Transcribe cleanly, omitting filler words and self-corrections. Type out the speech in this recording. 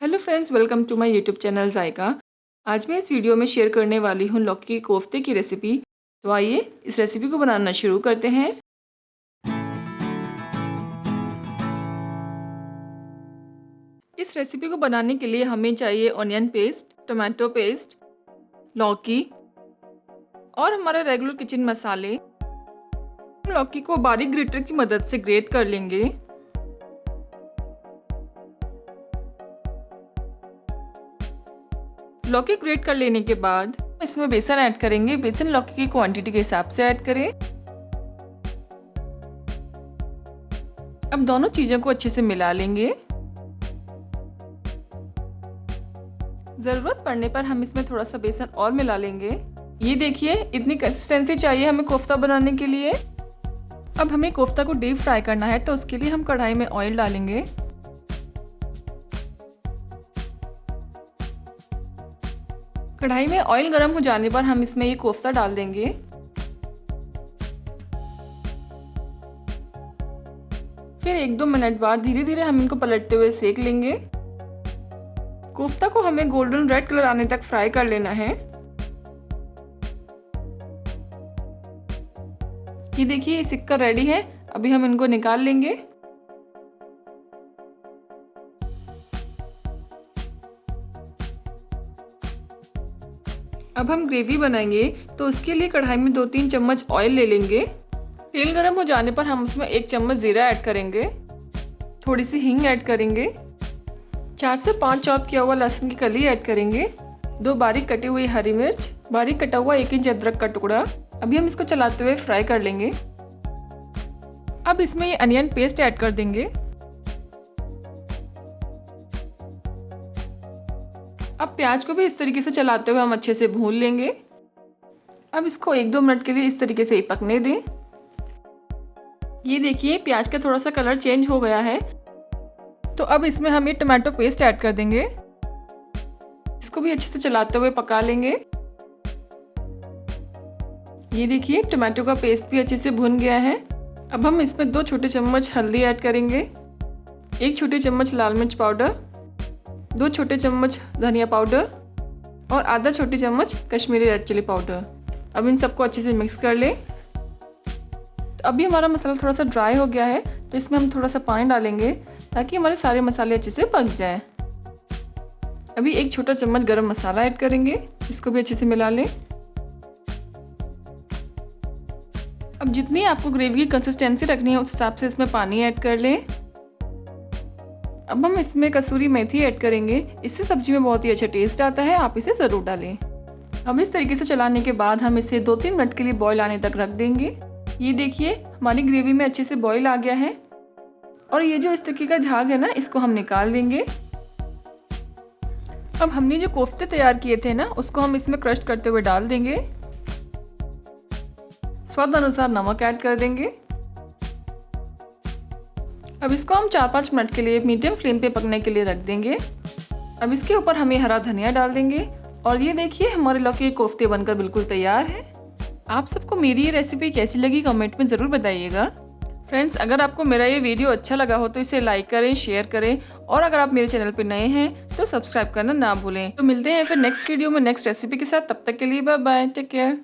Hello friends, welcome to my YouTube channel Zayka. आज मैं इस वीडियो में शेयर करने वाली हूँ लौकी के कोफ्ते की रेसिपी। तो आइए इस रेसिपी को बनाना शुरू करते हैं। इस रेसिपी को बनाने के लिए हमें चाहिए ऑनियन पेस्ट, टोमेटो पेस्ट, लौकी और हमारे रेगुलर किचन मसाले। हम लौकी को बारीक ग्रेटर की मदद से ग्रेट कर लेंगे। लौकी ग्रेट कर लेने के बाद इसमें बेसन ऐड करेंगे। बेसन लौकी की क्वांटिटी के हिसाब से ऐड करें। अब दोनों चीजों को अच्छे से मिला लेंगे। जरूरत पड़ने पर हम इसमें थोड़ा सा बेसन और मिला लेंगे। ये देखिए, इतनी कंसिस्टेंसी चाहिए हमें कोफ्ता बनाने के लिए। अब हमें कोफ्ता को डीप फ्राई करना है, तो उसके लिए हम कढ़ाई में ऑयल डालेंगे। कढ़ाई में ऑयल गर्म हो जाने पर हम इसमें ये कोफ्ता डाल देंगे। फिर 1-2 मिनट बाद धीरे धीरे हम इनको पलटते हुए सेक लेंगे। कोफ्ता को हमें गोल्डन रेड कलर आने तक फ्राई कर लेना है। ये देखिए, ये सिक कर रेडी है। अभी हम इनको निकाल लेंगे। अब हम ग्रेवी बनाएंगे, तो उसके लिए कढ़ाई में 2-3 चम्मच ऑयल ले लेंगे। तेल गर्म हो जाने पर हम उसमें 1 चम्मच जीरा ऐड करेंगे। थोड़ी सी हींग ऐड करेंगे। 4 से 5 चॉप किया हुआ लहसुन की कली ऐड करेंगे। 2 बारीक कटी हुई हरी मिर्च, बारीक कटा हुआ 1 इंच अदरक का टुकड़ा। अभी हम इसको चलाते हुए फ्राई कर लेंगे। अब इसमें ये अनियन पेस्ट ऐड कर देंगे। अब प्याज को भी इस तरीके से चलाते हुए हम अच्छे से भून लेंगे। अब इसको 1-2 मिनट के लिए इस तरीके से ही पकने दें। ये देखिए, प्याज का थोड़ा सा कलर चेंज हो गया है। तो अब इसमें हम ये टोमेटो पेस्ट ऐड कर देंगे। इसको भी अच्छे से चलाते हुए पका लेंगे। ये देखिए, टोमेटो का पेस्ट भी अच्छे से भुन गया है। अब हम इसमें 2 छोटे चम्मच हल्दी ऐड करेंगे, 1 छोटी चम्मच लाल मिर्च पाउडर, 2 छोटे चम्मच धनिया पाउडर और आधा छोटी चम्मच कश्मीरी रेड चिली पाउडर। अब इन सबको अच्छे से मिक्स कर लें। तो अभी हमारा मसाला थोड़ा सा ड्राई हो गया है, तो इसमें हम थोड़ा सा पानी डालेंगे ताकि हमारे सारे मसाले अच्छे से पक जाएं। अभी 1 छोटा चम्मच गरम मसाला ऐड करेंगे। इसको भी अच्छे से मिला लें। अब जितनी आपको ग्रेवी की कंसिस्टेंसी रखनी है उस हिसाब से इसमें पानी ऐड कर लें। अब हम इसमें कसूरी मेथी ऐड करेंगे। इससे सब्जी में बहुत ही अच्छा टेस्ट आता है, आप इसे ज़रूर डालें। अब इस तरीके से चलाने के बाद हम इसे 2-3 मिनट के लिए बॉईल आने तक रख देंगे। ये देखिए, हमारी ग्रेवी में अच्छे से बॉईल आ गया है। और ये जो इस तरीके का झाग है ना, इसको हम निकाल देंगे। अब हमने जो कोफ्ते तैयार किए थे ना, उसको हम इसमें क्रश करते हुए डाल देंगे। स्वाद अनुसार नमक ऐड कर देंगे। अब इसको हम 4-5 मिनट के लिए मीडियम फ्लेम पे पकने के लिए रख देंगे। अब इसके ऊपर हम ये हरा धनिया डाल देंगे। और ये देखिए, हमारे लौकी के कोफ्ते बनकर बिल्कुल तैयार है। आप सबको मेरी ये रेसिपी कैसी लगी कमेंट में ज़रूर बताइएगा। फ्रेंड्स, अगर आपको मेरा ये वीडियो अच्छा लगा हो तो इसे लाइक करें, शेयर करें और अगर आप मेरे चैनल पर नए हैं तो सब्सक्राइब करना ना भूलें। तो मिलते हैं फिर नेक्स्ट वीडियो में नेक्स्ट रेसिपी के साथ। तब तक के लिए बाय बाय, टेक केयर।